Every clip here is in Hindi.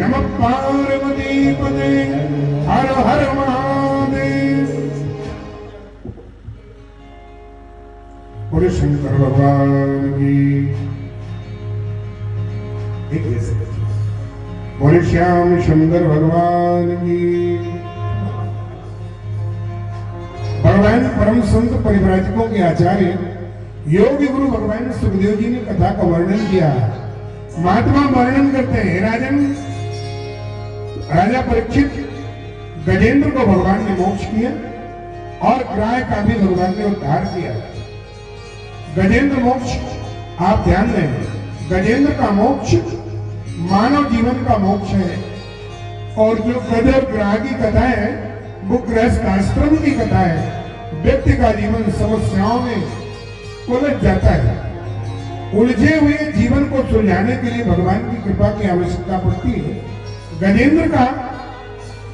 नमः पार्वती पते हर हर महादेव। बोले शंकर भगवान की। एक ऐसे बोले श्याम सुंदर भगवान की। भगवान परम संत परिव्राजकों के आचार्य योगी गुरु भगवान सुखदेव जी ने कथा का वर्णन किया। महात्मा वर्णन करते हैं, राजन राजा परीक्षित गजेंद्र को भगवान ने मोक्ष किया और ग्राह का भी भगवान ने उद्धार किया। गजेंद्र मोक्ष आप ध्यान दें, गजेंद्र का मोक्ष मानव जीवन का मोक्ष है। और जो गज और ग्राह की कथा है वो गृहस्थ आश्रम की कथा है। व्यक्ति का जीवन समस्याओं में उलझ जाता है। उलझे हुए जीवन को सुलझाने के लिए भगवान की कृपा की आवश्यकता पड़ती है। गजेंद्र का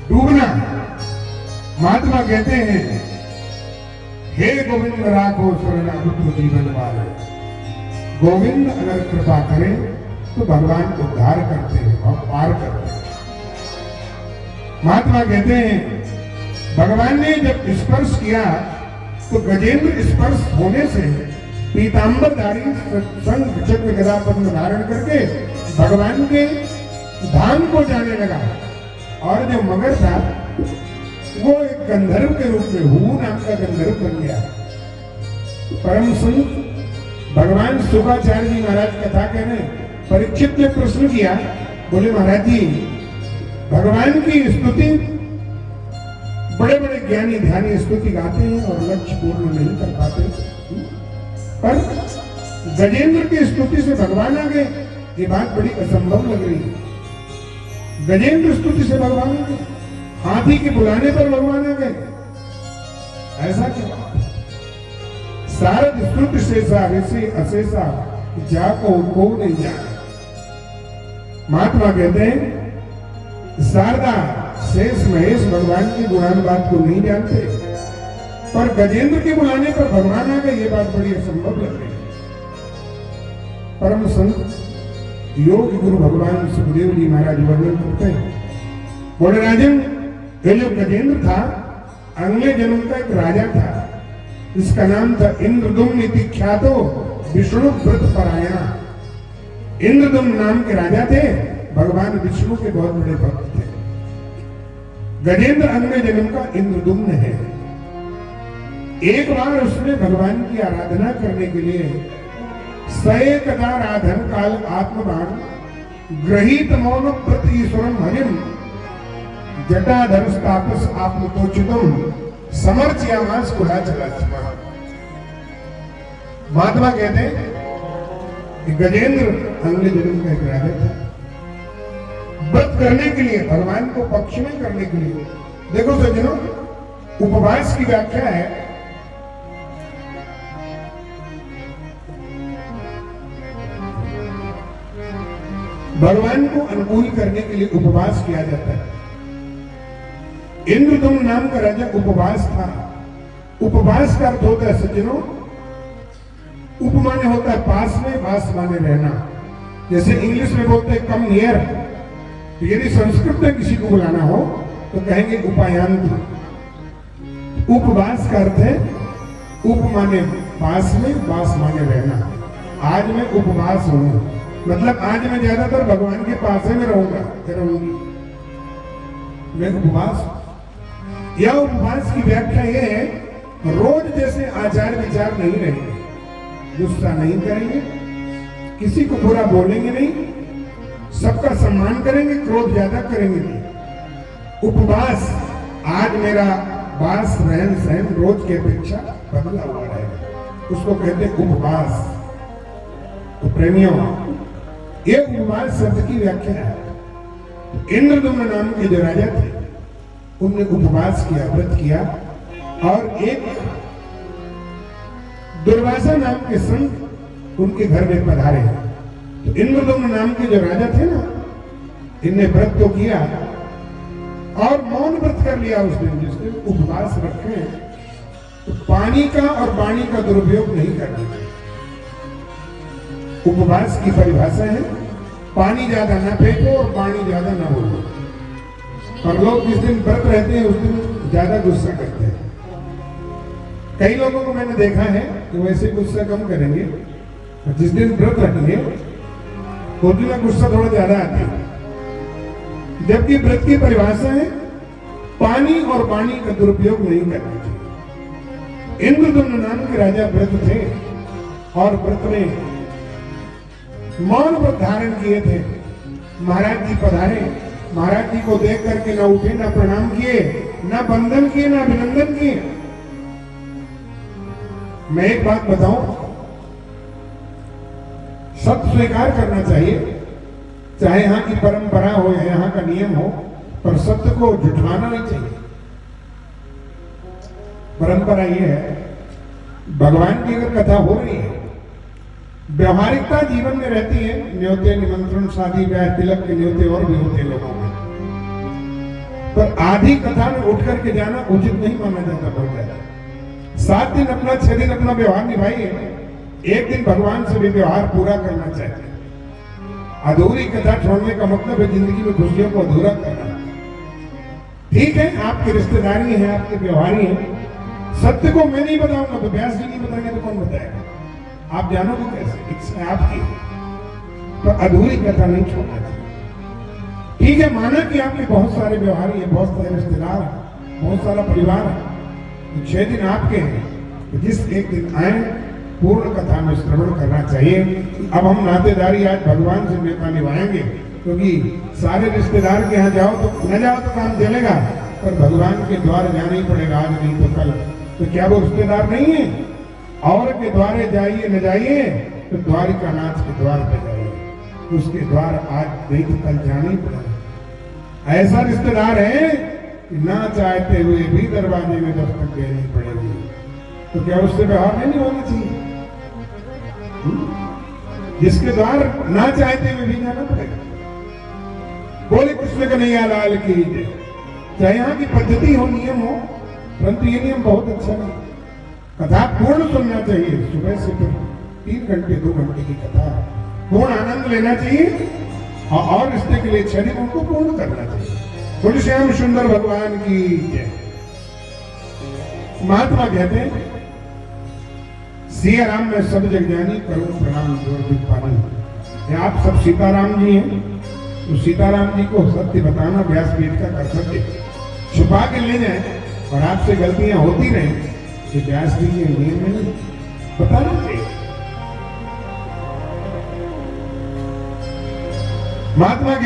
डूबना, महात्मा कहते हैं, हे गोविंद राखो शरणागत जीवन वाले। गोविंद अगर कृपा करें तो भगवान उद्धार करते हैं और पार करते हैं। महात्मा कहते हैं, भगवान ने जब स्पर्श किया तो गजेंद्र स्पर्श होने से पीतांबरधारी संग चक्र गदा पद्म धारण करके भगवान के धाम को जाने लगा। और जो मगर था वो एक गंधर्व के रूप में हू नाम का गंधर्व बन गया। परम संत भगवान शुक्राचार्य जी महाराज कथा कह रहे, परीक्षित ने प्रश्न किया, बोले महाराज जी भगवान की स्तुति बड़े बड़े ज्ञानी ध्यानी स्तुति गाते हैं और लक्ष्य पूर्ण नहीं कर पाते, पर गजेंद्र की स्तुति से भगवान आ गए, ये बात बड़ी असंभव लग रही है। गजेंद्र स्तुति से भगवान आ गए, हाथी के बुलाने पर भगवान आ गए, ऐसा क्या? सारद स्तुति शेषा ऋषि अशेषा जाको को नहीं जाने। महात्मा कहते हैं, शारदा शेष महेश भगवान की गुणानुवाद को नहीं जानते, पर गजेंद्र के बुलाने पर भगवान आ गए, ये बात बड़ी असंभव लग रही है। परम संत योग गुरु भगवान सुखदेव जी महाराज वर्णन करते हैं, बोले राजन ये जो गजेंद्र था अगले जन्म का एक राजा था, इसका नाम था इंद्रदुम्न इति ख्यातो विष्णु व्रत परायण। इंद्रदुम्न नाम के राजा थे, भगवान विष्णु के बहुत बड़े भक्त थे। गजेंद्र अगले जन्म का इंद्रदुम्न है। एक बार उसने भगवान की आराधना करने के लिए सएकदा राधन काल आत्मवान ग्रहीत मौन व्रत ईश्वरम हरिम जटाधर तापस आत्मतोचितम समर्चयामास कुलाचलाचमा। महात्मा कहते हैं कि गजेंद्र अगले जन्म का एक राजा था। व्रत करने के लिए, भगवान को पक्ष में करने के लिए, देखो सज्जनों, उपवास की व्याख्या है भगवान को अनुकूल करने के लिए उपवास किया जाता है। इंद्रदुम्न नाम का राजा उपवास था। उपवास का अर्थ होता है सज्जनों, उप माने होता है पास में, वास माने रहना। जैसे इंग्लिश में बोलते हैं कम नियर, तो यदि संस्कृत में किसी को बुलाना हो तो कहेंगे उपायांत। उपवास का अर्थ है उप माने पास में, वास माने रहना। आज मैं उपवास हूं, मतलब आज मैं ज्यादातर भगवान के पास में रहूंगा, रहूंगी, मैं उपवास। यह उपवास की व्याख्या यह है, रोज जैसे आचार विचार नहीं रहेंगे, गुस्सा नहीं करेंगे, किसी को बुरा बोलेंगे नहीं, सबका सम्मान करेंगे, क्रोध ज्यादा करेंगे नहीं। उपवास, आज मेरा वास रहन सहन रोज की अपेक्षा बदला हुआ रहेगा, उसको कहते हैं उपवास। तो प्रेमियों, ये उपवास शब्द की व्याख्या है। इंद्रदुम्न नाम के जो राजा थे उनने उपवास किया, व्रत किया, और एक दुर्वासा नाम के संत उनके घर में पधारे। तो इंद्रदुम्न नाम के जो राजा थे ना, इनने व्रत तो किया और मौन व्रत कर लिया उस दिन, जिस दिन उपवास रखे, तो पानी का और वाणी का दुरुपयोग नहीं करना। उपवास की परिभाषा है पानी ज्यादा ना फेंको और पानी ज्यादा ना बोलो। और लोग जिस दिन व्रत रहते हैं उस दिन ज्यादा गुस्सा करते हैं। कई लोगों को मैंने देखा है कि वैसे गुस्सा कम करेंगे, जिस दिन व्रत रखेंगे उस दिन गुस्सा थोड़ा ज्यादा आता है। जबकि व्रत की परिभाषा है पानी और पानी का दुरुपयोग नहीं करना चाहिए। इंद्रदुम्न नाम के राजा व्रत थे और व्रत में मौन व्रत धारण किए थे। महाराज जी पधारे, महाराज जी को देख करके ना उठे, ना प्रणाम किए, ना वंदन किए, ना अभिनंदन किए। मैं एक बात बताऊं, सत्य स्वीकार करना चाहिए, चाहे यहां की परंपरा हो या यहां का नियम हो, पर सत्य को झुठलाना नहीं चाहिए। परंपरा यह है, भगवान की अगर कथा हो रही है, व्यवहारिकता जीवन में रहती है, न्योते निमंत्रण शादी ब्याह तिलक के न्योते और भी होते हैं लोगों में, पर आधी कथा में उठ करके जाना उचित नहीं माना जाता। बहुत ज्यादा 7 दिन अपना 6 दिन अपना व्यवहार निभाइए, एक दिन भगवान से भी व्यवहार पूरा करना चाहिए। अधूरी कथा छोड़ने का मतलब है जिंदगी में खुशियों को अधूरा करना। ठीक है, आपकी रिश्तेदारी है, आपके व्यवहारी है, सत्य को मैं नहीं बताऊंगा तो व्यास जी नहीं बताएंगे तो कौन बताएगा? आप जानोगे कैसे? इच्छा आपकी, पर अधूरी कथा नहीं छोड़ना चाहिए। ठीक है, माना कि आपके बहुत सारे व्यवहारी है, बहुत सारे रिश्तेदार हैं, बहुत सारा परिवार है, 6 दिन आपके हैं, तो जिस एक दिन आए पूर्ण कथा में श्रवण करना चाहिए। अब हम नातेदारी आज भगवान से नेता निभाएंगे, क्योंकि सारे रिश्तेदार के यहाँ जाओ तो न जाओ तो काम चलेगा, पर भगवान के द्वार जाना ही पड़ेगा, आज नहीं तो कल। तो क्या वो रिश्तेदार नहीं है? और के द्वारे जाइए न जाइए तो द्वारिका नाथ के द्वार पे जाइए, उसके द्वार आज नहीं तो कल जाना ही पड़ेगा। ऐसा रिश्तेदार है कि ना चाहते हुए भी दरवाजे में दस्तक देनी पड़ेगी, तो क्या उससे व्यवहार नहीं होना चाहिए? जिसके द्वार ना चाहते हुए भी जाना पड़ेगा। बोले कृष्ण कन्हैया लाल की जय। चाहे यहाँ की पद्धति हो, नियम हो, परंतु ये नियम बहुत अच्छा नहीं। कथा पूर्ण सुनना चाहिए, सुबह से फिर 3 घंटे 2 घंटे की कथा पूर्ण आनंद लेना चाहिए, और रिश्ते के लिए 6 दिन उनको पूर्ण करना चाहिए। बोले श्याम सुंदर भगवान की जय। महात्मा कहते हैं, सिया राम में सब जग जानी, करूं प्रणाम पानी। आप सब सीताराम जी हैं, तो सीताराम जी को सत्य बताना व्यासपीठ का कर्तव्य। छुपा के ले जाए और आपसे गलतियां होती रहे, तो व्यास जी के नियम में नहीं बताना चाहिए। महात्मा के